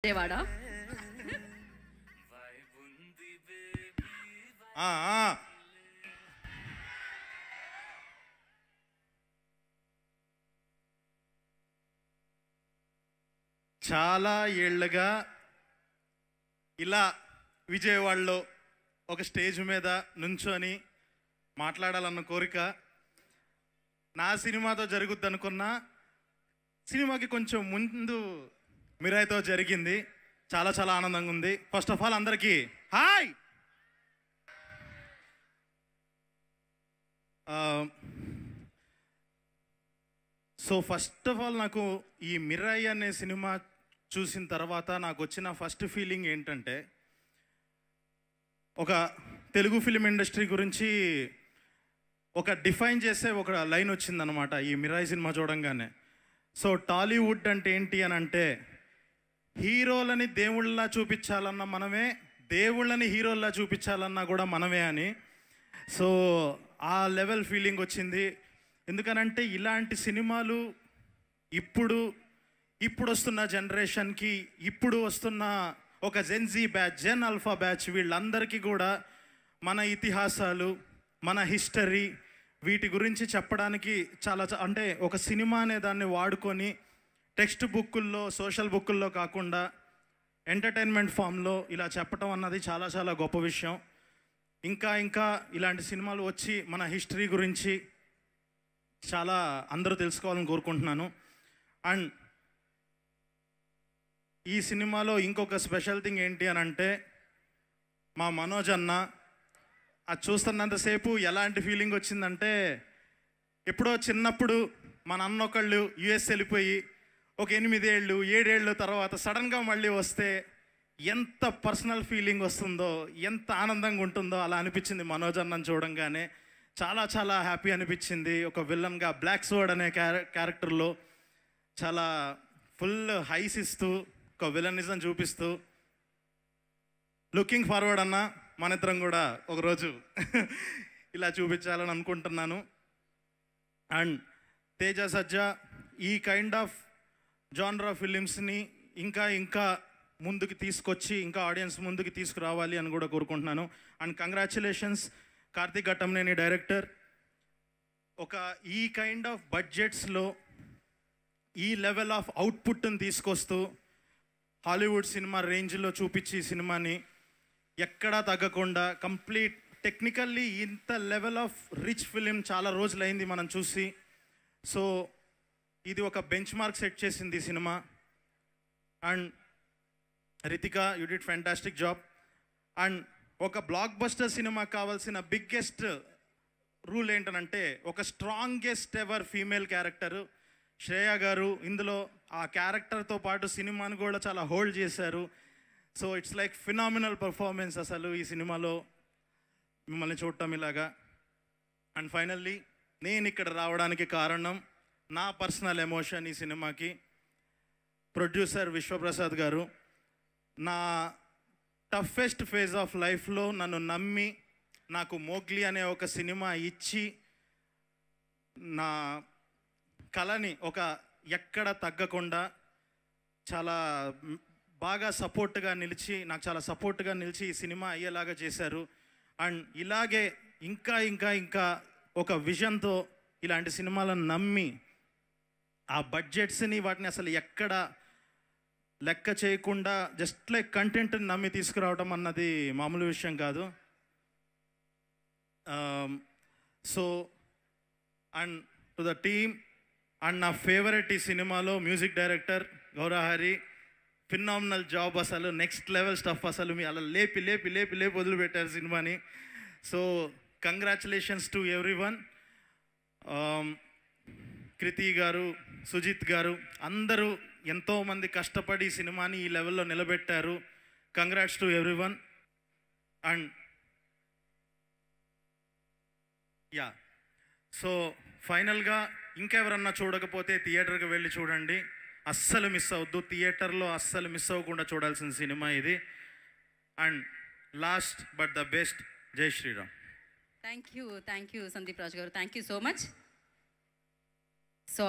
దేవాడా చాలా ఏళ్ళుగా ఇలా విజయవాడలో ఒక స్టేజ్ మీద నుంచొని మాట్లాడాలన్న కోరిక నా సినిమాతో జరుగుద్ది అనుకున్నా. సినిమాకి కొంచెం ముందు మిరాయితో జరిగింది. చాలా చాలా ఆనందంగా ఉంది. ఫస్ట్ ఆఫ్ ఆల్ అందరికీ hi. So first of all నాకు ఈ మిరాయి అనే సినిమా చూసిన తర్వాత నాకు వచ్చిన ఫస్ట్ ఫీలింగ్ ఏంటంటే, ఒక తెలుగు ఫిలిం ఇండస్ట్రీ గురించి ఒక డిఫైన్ చేసే ఒక లైన్ వచ్చిందనమాట ఈ మిరాయి సినిమా చూడంగానే. సో టాలీవుడ్ అంటే ఏంటి అని అంటే, హీరోలని దేవుళ్ళలా చూపించాలన్నా మనమే, దేవుళ్ళని హీరోల్లా చూపించాలన్నా కూడా మనమే అని. సో ఆ లెవెల్ ఫీలింగ్ వచ్చింది. ఎందుకనంటే ఇలాంటి సినిమాలు ఇప్పుడు వస్తున్న జనరేషన్కి, ఇప్పుడు వస్తున్న ఒక జెన్జీ బ్యాచ్, జెన్ ఆల్ఫా బ్యాచ్, వీళ్ళందరికీ కూడా మన ఇతిహాసాలు, మన హిస్టరీ, వీటి గురించి చెప్పడానికి చాలా అంటే ఒక సినిమా అనే దాన్ని వాడుకొని టెక్స్ట్ బుక్కుల్లో, సోషల్ బుక్కుల్లో కాకుండా ఎంటర్టైన్మెంట్ ఫామ్లో ఇలా చెప్పటం అన్నది చాలా చాలా గొప్ప విషయం. ఇంకా ఇలాంటి సినిమాలు వచ్చి మన హిస్టరీ గురించి చాలా అందరూ తెలుసుకోవాలని కోరుకుంటున్నాను. అండ్ ఈ సినిమాలో ఇంకొక స్పెషల్ థింగ్ ఏంటి అని అంటే, మా మనోజ్ అన్న అది చూస్తున్నంతసేపు ఎలాంటి ఫీలింగ్ వచ్చిందంటే, ఎప్పుడో చిన్నప్పుడు మన అన్న ఒకళ్ళు యుఎస్ వెళ్ళిపోయి ఒక 8 ఏళ్ళు 7 ఏళ్ళు తర్వాత సడన్గా మళ్ళీ వస్తే ఎంత పర్సనల్ ఫీలింగ్ వస్తుందో, ఎంత ఆనందంగా ఉంటుందో అలా అనిపించింది మనోజ్ అన్నని చూడంగానే. చాలా చాలా హ్యాపీ అనిపించింది. ఒక విలన్గా బ్లాక్ స్వర్డ్ అనే క్యారెక్టర్లో చాలా ఫుల్ హైస్ ఇస్తూ, ఒక విలనిజం చూపిస్తూ, లుకింగ్ ఫార్వర్డ్ అన్న మన ఇద్దరం కూడా ఒకరోజు ఇలా చూపించాలని అనుకుంటున్నాను. అండ్ తేజ సజ్జా ఈ కైండ్ ఆఫ్ జానరా ఫిలిమ్స్ని ఇంకా ముందుకు తీసుకొచ్చి ఇంకా ఆడియన్స్ ముందుకు తీసుకురావాలి అని కూడా కోరుకుంటున్నాను. And congratulations Karthik Ghattamaneni director. ఒక ఈ కైండ్ ఆఫ్ బడ్జెట్స్లో ఈ లెవెల్ ఆఫ్ అవుట్పుట్ని తీసుకొస్తూ హాలీవుడ్ సినిమా రేంజ్లో చూపించి సినిమాని ఎక్కడా తగ్గకుండా కంప్లీట్ టెక్నికల్లీ ఇంత లెవెల్ ఆఫ్ రిచ్ ఫిలిం చాలా రోజులైంది మనం చూసి. సో ఇది ఒక బెంచ్ మార్క్ సెట్ చేసింది cinema. And Ritika, you did fantastic job. And ఒక బ్లాక్ బస్టర్ సినిమా కావాల్సిన బిగ్గెస్ట్ రూల్ ఏంటనంటే, ఒక strongest ever female character Shreya గారు ఇందులో ఆ క్యారెక్టర్తో పాటు సినిమాని కూడా చాలా హోల్డ్ చేశారు. So it's like phenomenal performance అసలు ఈ సినిమాలో మిమ్మల్ని చూడటం ఇలాగా. అండ్ ఫైనల్లీ నేను ఇక్కడ రావడానికి కారణం నా పర్సనల్ ఎమోషన్ ఈ సినిమాకి. ప్రొడ్యూసర్ విశ్వప్రసాద్ గారు నా టఫెస్ట్ ఫేజ్ ఆఫ్ లైఫ్లో నన్ను నమ్మి నాకు మోగ్లీ అనే ఒక సినిమా ఇచ్చి నా కళని ఒక ఎక్కడ తగ్గకుండా చాలా బాగా సపోర్ట్గా నిలిచి, నాకు చాలా సపోర్ట్గా నిలిచి ఈ సినిమా అయ్యేలాగా చేశారు. అండ్ ఇలాగే ఇంకా ఒక విజన్తో ఇలాంటి సినిమాలను నమ్మి ఆ బడ్జెట్స్ని వాటిని అసలు ఎక్కడ లెక్క చేయకుండా జస్ట్ లైక్ కంటెంట్ని నమ్మి తీసుకురావడం అన్నది మామూలు విషయం కాదు. So and to the team and నా ఫేవరెట్ ఈ సినిమాలో music director Gaurahari, phenomenal job. అసలు నెక్స్ట్ లెవెల్ స్టఫ్. అసలు మీ అలా లేపి వదిలిపెట్టారు సినిమాని. So congratulations to everyone. Kriti garu, Sujeeth గారు అందరూ ఎంతోమంది కష్టపడి ఈ సినిమాని ఈ లెవెల్లో నిలబెట్టారు. Congrats to everyone. And yeah, so ఫైనల్గా ఇంకెవరన్నా చూడకపోతే థియేటర్కి వెళ్ళి చూడండి. అస్సలు మిస్ అవ్వద్దు. థియేటర్లో అస్సలు మిస్ అవ్వకుండా చూడాల్సిన సినిమా ఇది. And last but the best, జై శ్రీరామ్. థ్యాంక్ యూ సందీప్ రాజు గారు, thank you so much. So